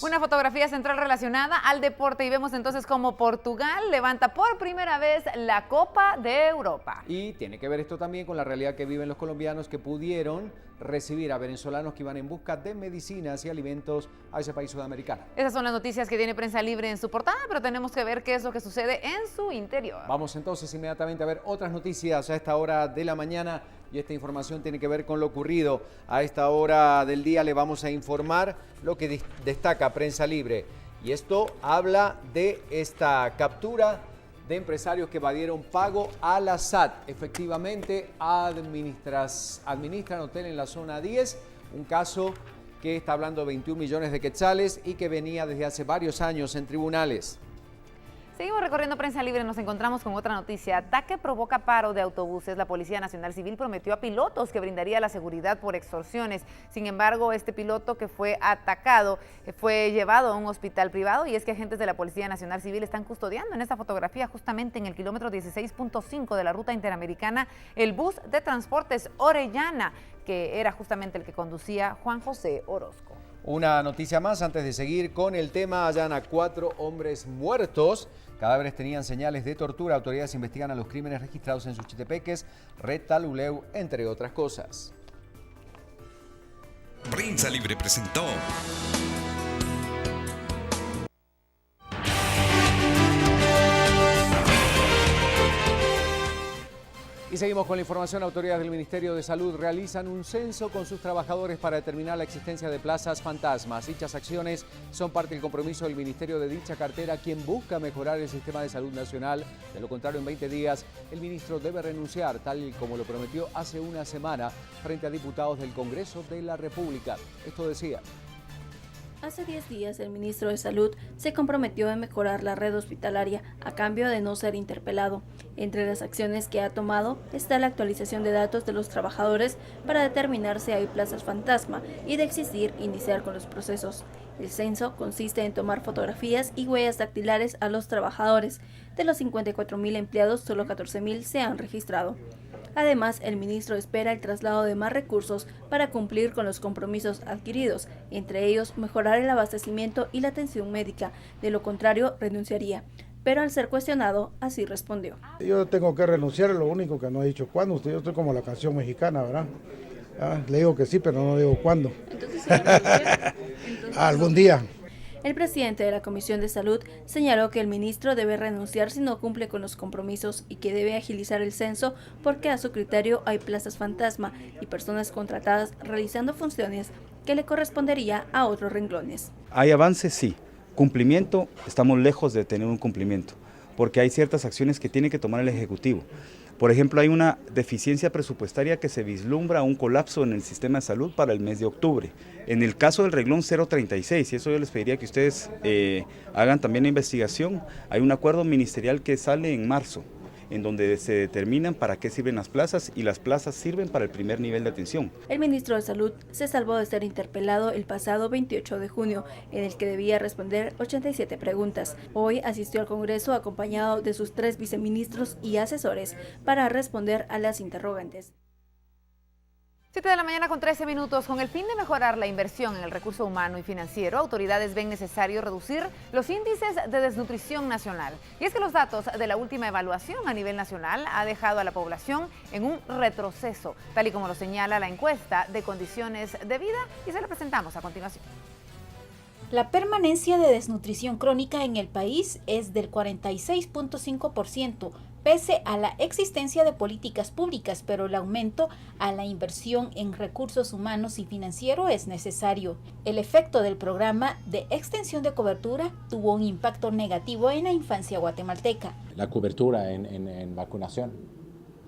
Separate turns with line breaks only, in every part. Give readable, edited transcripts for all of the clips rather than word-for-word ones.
Una fotografía central relacionada al deporte y vemos entonces cómo Portugal levanta por primera vez la Copa de Europa.
Y tiene que ver esto también con la realidad que viven los colombianos que pudieron recibir a venezolanos que iban en busca de medicinas y alimentos a ese país sudamericano.
Esas son las noticias que tiene Prensa Libre en su portada, pero tenemos que ver qué es lo que sucede en su interior.
Vamos entonces inmediatamente a ver otras noticias a esta hora de la mañana. Y esta información tiene que ver con lo ocurrido a esta hora del día. Le vamos a informar lo que destaca Prensa Libre. Y esto habla de esta captura de empresarios que evadieron pago a la SAT. Efectivamente, administran hotel en la zona 10, un caso que está hablando de 21 millones de quetzales y que venía desde hace varios años en tribunales.
Seguimos recorriendo Prensa Libre, nos encontramos con otra noticia. Ataque provoca paro de autobuses. La Policía Nacional Civil prometió a pilotos que brindaría la seguridad por extorsiones. Sin embargo, este piloto que fue atacado fue llevado a un hospital privado y es que agentes de la Policía Nacional Civil están custodiando en esta fotografía justamente en el kilómetro 16.5 de la ruta interamericana el bus de transportes Orellana, que era justamente el que conducía Juan José Orozco.
Una noticia más antes de seguir con el tema. Hallan a 4 hombres muertos. Cadáveres tenían señales de tortura. Autoridades investigan a los crímenes registrados en Suchitepeques, Retaluleu, entre otras cosas.
Prensa Libre presentó.
Y seguimos con la información. Autoridades del Ministerio de Salud realizan un censo con sus trabajadores para determinar la existencia de plazas fantasmas. Dichas acciones son parte del compromiso del Ministerio de dicha cartera, quien busca mejorar el sistema de salud nacional. De lo contrario, en 20 días, el ministro debe renunciar, tal y como lo prometió hace una semana frente a diputados del Congreso de la República. Esto decía.
Hace 10 días el ministro de Salud se comprometió a mejorar la red hospitalaria a cambio de no ser interpelado. Entre las acciones que ha tomado está la actualización de datos de los trabajadores para determinar si hay plazas fantasma y de existir, iniciar con los procesos. El censo consiste en tomar fotografías y huellas dactilares a los trabajadores. De los 54.000 empleados, solo 14.000 se han registrado. Además, el ministro espera el traslado de más recursos para cumplir con los compromisos adquiridos, entre ellos mejorar el abastecimiento y la atención médica. De lo contrario, renunciaría. Pero al ser cuestionado, así respondió.
Yo tengo que renunciar, lo único que no he dicho cuándo. Yo estoy como la canción mexicana, ¿verdad? Le digo que sí, pero no digo cuándo.
Entonces,
algún día.
El presidente de la Comisión de Salud señaló que el ministro debe renunciar si no cumple con los compromisos y que debe agilizar el censo porque a su criterio hay plazas fantasma y personas contratadas realizando funciones que le correspondería a otros renglones.
Hay avances, sí. Cumplimiento, estamos lejos de tener un cumplimiento, porque hay ciertas acciones que tiene que tomar el Ejecutivo. Por ejemplo, hay una deficiencia presupuestaria que se vislumbra un colapso en el sistema de salud para el mes de octubre. En el caso del renglón 036, y eso yo les pediría que ustedes hagan también la investigación, hay un acuerdo ministerial que sale en marzo, en donde se determinan para qué sirven las plazas y las plazas sirven para el primer nivel de atención.
El ministro de Salud se salvó de ser interpelado el pasado 28 de junio, en el que debía responder 87 preguntas. Hoy asistió al Congreso acompañado de sus 3 viceministros y asesores para responder a las interrogantes.
7 de la mañana con 13 minutos. Con el fin de mejorar la inversión en el recurso humano y financiero, autoridades ven necesario reducir los índices de desnutrición nacional. Y es que los datos de la última evaluación a nivel nacional ha dejado a la población en un retroceso, tal y como lo señala la encuesta de condiciones de vida, y se la presentamos a continuación.
La permanencia de desnutrición crónica en el país es del 46.5%, pese a la existencia de políticas públicas, pero el aumento a la inversión en recursos humanos y financiero es necesario. El efecto del programa de extensión de cobertura tuvo un impacto negativo en la infancia guatemalteca.
La cobertura en vacunación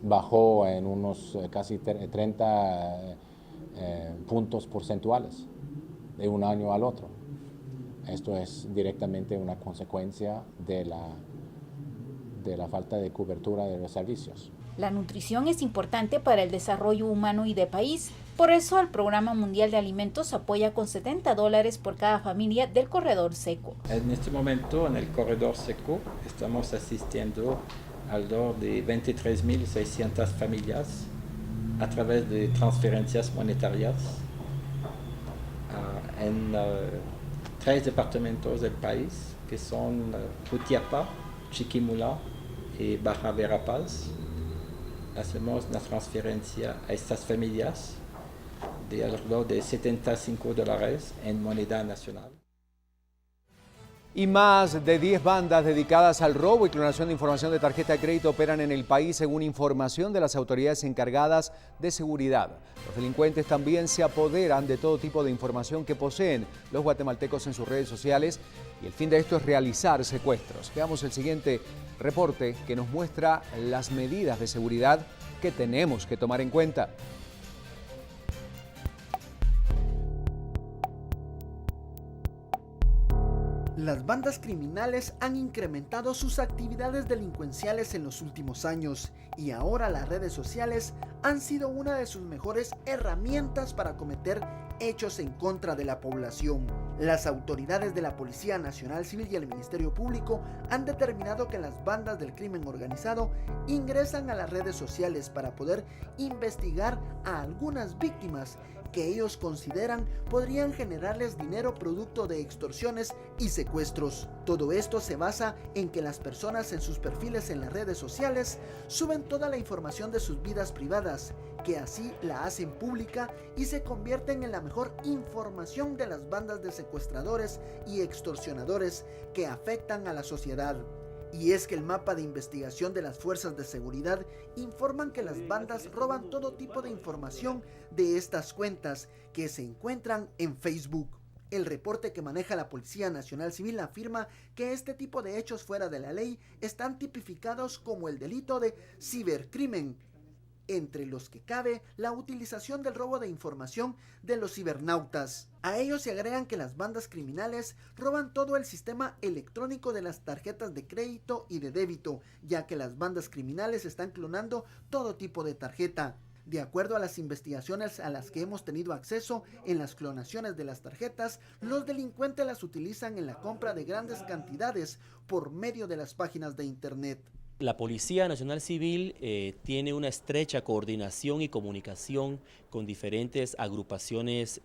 bajó en unos casi 30 puntos porcentuales de un año al otro. Esto es directamente una consecuencia de la falta de cobertura de los servicios.
La nutrición es importante para el desarrollo humano y de país. Por eso el Programa Mundial de Alimentos apoya con $70 por cada familia del corredor seco.
En este momento, en el corredor seco, estamos asistiendo alrededor de 23.600 familias a través de transferencias monetarias en 3 departamentos del país, que son Jutiapa, Chiquimula y Baja Verapaz. Hacemos una transferencia a estas familias de alrededor de $75 en moneda nacional.
Y más de 10 bandas dedicadas al robo y clonación de información de tarjeta de crédito operan en el país, según información de las autoridades encargadas de seguridad. Los delincuentes también se apoderan de todo tipo de información que poseen los guatemaltecos en sus redes sociales, y el fin de esto es realizar secuestros. Veamos el siguiente reporte que nos muestra las medidas de seguridad que tenemos que tomar en cuenta.
Las bandas criminales han incrementado sus actividades delincuenciales en los últimos años y ahora las redes sociales han sido una de sus mejores herramientas para cometer hechos en contra de la población. Las autoridades de la Policía Nacional Civil y el Ministerio Público han determinado que las bandas del crimen organizado ingresan a las redes sociales para poder investigar a algunas víctimas que ellos consideran podrían generarles dinero producto de extorsiones y secuestros. Todo esto se basa en que las personas en sus perfiles en las redes sociales suben toda la información de sus vidas privadas, que así la hacen pública y se convierten en la mejor información de las bandas de secuestradores y extorsionadores que afectan a la sociedad. Y es que el mapa de investigación de las fuerzas de seguridad informan que las bandas roban todo tipo de información de estas cuentas que se encuentran en Facebook. El reporte que maneja la Policía Nacional Civil afirma que este tipo de hechos fuera de la ley están tipificados como el delito de cibercrimen, entre los que cabe la utilización del robo de información de los cibernautas. A ellos se agregan que las bandas criminales roban todo el sistema electrónico de las tarjetas de crédito y de débito, ya que las bandas criminales están clonando todo tipo de tarjeta. De acuerdo a las investigaciones a las que hemos tenido acceso en las clonaciones de las tarjetas, los delincuentes las utilizan en la compra de grandes cantidades por medio de las páginas de internet.
La Policía Nacional Civil tiene una estrecha coordinación y comunicación con diferentes agrupaciones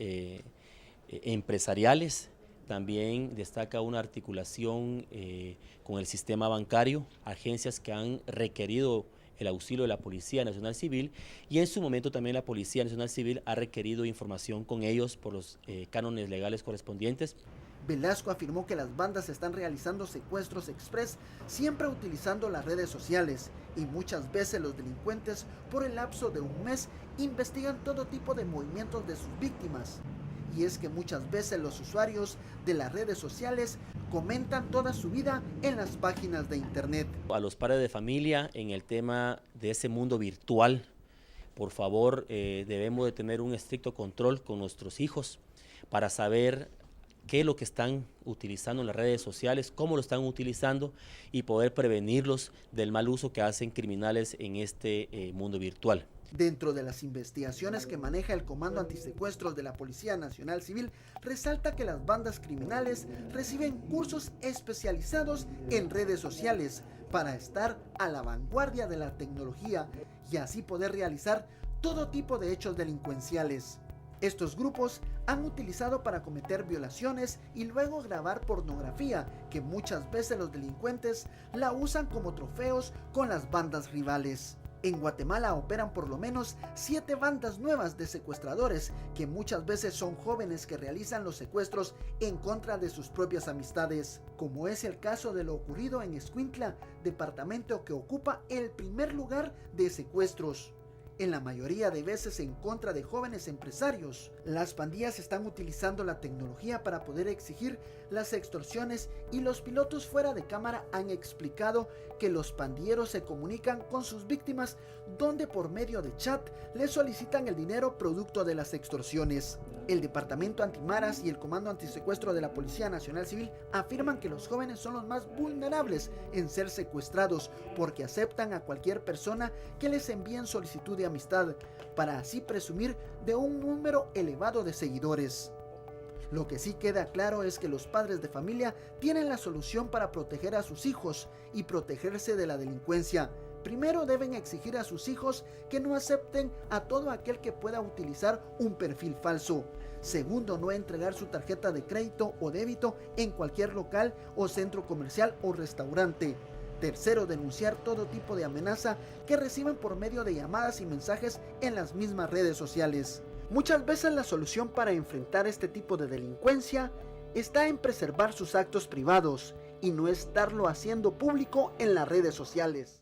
empresariales. También destaca una articulación con el sistema bancario, agencias que han requerido el auxilio de la Policía Nacional Civil, y en su momento también la Policía Nacional Civil ha requerido información con ellos por los cánones legales correspondientes.
Velasco afirmó que las bandas están realizando secuestros express siempre utilizando las redes sociales y muchas veces los delincuentes por el lapso de un mes investigan todo tipo de movimientos de sus víctimas. Y es que muchas veces los usuarios de las redes sociales comentan toda su vida en las páginas de internet.
A los padres de familia en el tema de ese mundo virtual, por favor, debemos de tener un estricto control con nuestros hijos para saber qué es lo que están utilizando en las redes sociales, cómo lo están utilizando y poder prevenirlos del mal uso que hacen criminales en este mundo virtual.
Dentro de las investigaciones que maneja el Comando Antisecuestros de la Policía Nacional Civil, resalta que las bandas criminales reciben cursos especializados en redes sociales para estar a la vanguardia de la tecnología y así poder realizar todo tipo de hechos delincuenciales. Estos grupos han utilizado para cometer violaciones y luego grabar pornografía, que muchas veces los delincuentes la usan como trofeos con las bandas rivales. En Guatemala operan por lo menos 7 bandas nuevas de secuestradores, que muchas veces son jóvenes que realizan los secuestros en contra de sus propias amistades, como es el caso de lo ocurrido en Escuintla, departamento que ocupa el primer lugar de secuestros. En la mayoría de veces en contra de jóvenes empresarios. Las pandillas están utilizando la tecnología para poder exigir las extorsiones y los pilotos fuera de cámara han explicado que los pandilleros se comunican con sus víctimas donde por medio de chat les solicitan el dinero producto de las extorsiones. El Departamento Antimaras y el Comando Antisecuestro de la Policía Nacional Civil afirman que los jóvenes son los más vulnerables en ser secuestrados porque aceptan a cualquier persona que les envíen solicitud de amistad para así presumir de un número elevado de seguidores. Lo que sí queda claro es que los padres de familia tienen la solución para proteger a sus hijos y protegerse de la delincuencia, Primero deben exigir a sus hijos que no acepten a todo aquel que pueda utilizar un perfil falso. Segundo, no entregar su tarjeta de crédito o débito en cualquier local o centro comercial o restaurante. Tercero, denunciar todo tipo de amenaza que reciban por medio de llamadas y mensajes en las mismas redes sociales. Muchas veces la solución para enfrentar este tipo de delincuencia está en preservar sus actos privados y no estarlo haciendo público en las redes sociales.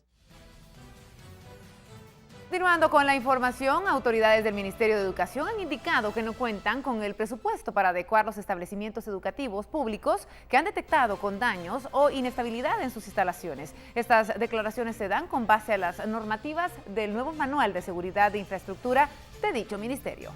Continuando con la información, autoridades del Ministerio de Educación han indicado que no cuentan con el presupuesto para adecuar los establecimientos educativos públicos que han detectado con daños o inestabilidad en sus instalaciones. Estas declaraciones se dan con base a las normativas del nuevo Manual de Seguridad de Infraestructura de dicho ministerio.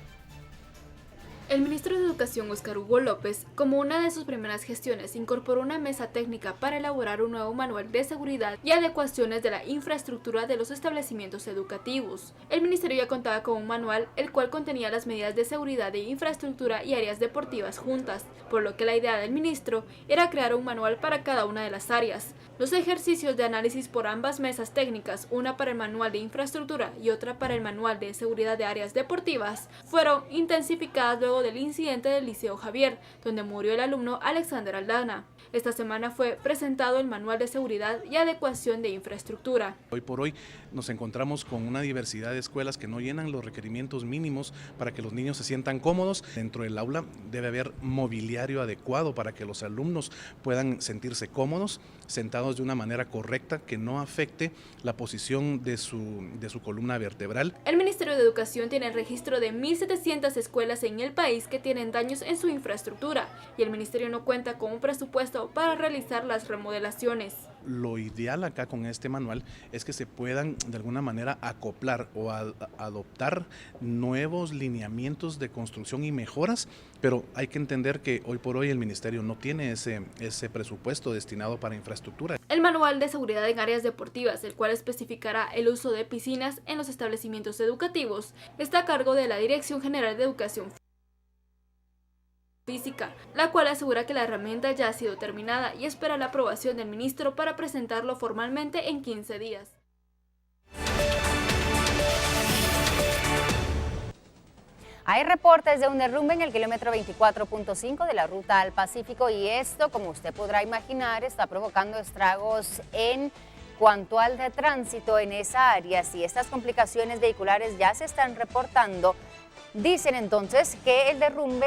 El ministro de Educación, Óscar Hugo López, como una de sus primeras gestiones, incorporó una mesa técnica para elaborar un nuevo manual de seguridad y adecuaciones de la infraestructura de los establecimientos educativos. El ministerio ya contaba con un manual, el cual contenía las medidas de seguridad de infraestructura y áreas deportivas juntas, por lo que la idea del ministro era crear un manual para cada una de las áreas. Los ejercicios de análisis por ambas mesas técnicas, una para el manual de infraestructura y otra para el manual de seguridad de áreas deportivas, fueron intensificadas luego del incidente del Liceo Javier, donde murió el alumno Alexander Aldana. Esta semana fue presentado el manual de seguridad y adecuación de infraestructura.
Hoy por hoy nos encontramos con una diversidad de escuelas que no llenan los requerimientos mínimos para que los niños se sientan cómodos. Dentro del aula debe haber mobiliario adecuado para que los alumnos puedan sentirse cómodos, sentados de una manera correcta que no afecte la posición de su columna vertebral.
El Ministerio de Educación tiene el registro de 1.700 escuelas en el país que tienen daños en su infraestructura y el ministerio no cuenta con un presupuesto para realizar las remodelaciones.
Lo ideal acá con este manual es que se puedan de alguna manera acoplar o adoptar nuevos lineamientos de construcción y mejoras, pero hay que entender que hoy por hoy el ministerio no tiene ese presupuesto destinado para infraestructura.
El manual de seguridad en áreas deportivas, el cual especificará el uso de piscinas en los establecimientos educativos, está a cargo de la Dirección General de Educación Física, la cual asegura que la herramienta ya ha sido terminada y espera la aprobación del ministro para presentarlo formalmente en 15 días.
Hay reportes de un derrumbe en el kilómetro 24.5 de la ruta al Pacífico y esto, como usted podrá imaginar, está provocando estragos en cuanto al de tránsito en esa área. Si estas complicaciones vehiculares ya se están reportando, dicen entonces que el derrumbe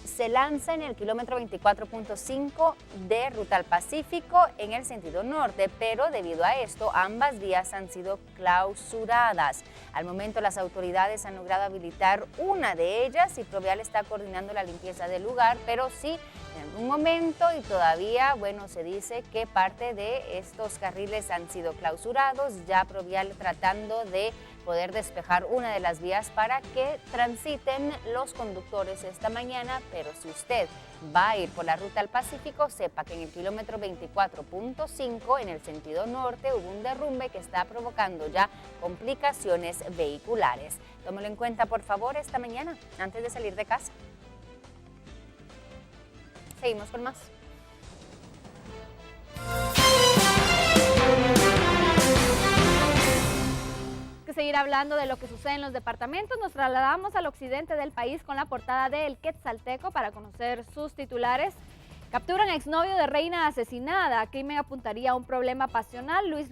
se lanza en el kilómetro 24.5 de Ruta al Pacífico en el sentido norte, pero debido a esto ambas vías han sido clausuradas. Al momento las autoridades han logrado habilitar una de ellas y Provial está coordinando la limpieza del lugar, pero sí en algún momento y todavía, bueno, se dice que parte de estos carriles han sido clausurados, ya Provial tratando de poder despejar una de las vías para que transiten los conductores esta mañana, pero si usted va a ir por la Ruta al Pacífico, sepa que en el kilómetro 24.5 en el sentido norte hubo un derrumbe que está provocando ya complicaciones vehiculares. Tómelo en cuenta, por favor, esta mañana, antes de salir de casa. Seguimos con más.
Seguir hablando de lo que sucede en los departamentos, nos trasladamos al occidente del país con la portada de El Quetzalteco para conocer sus titulares. Capturan a exnovio de reina asesinada. Crimen apuntaría a un problema pasional. Luis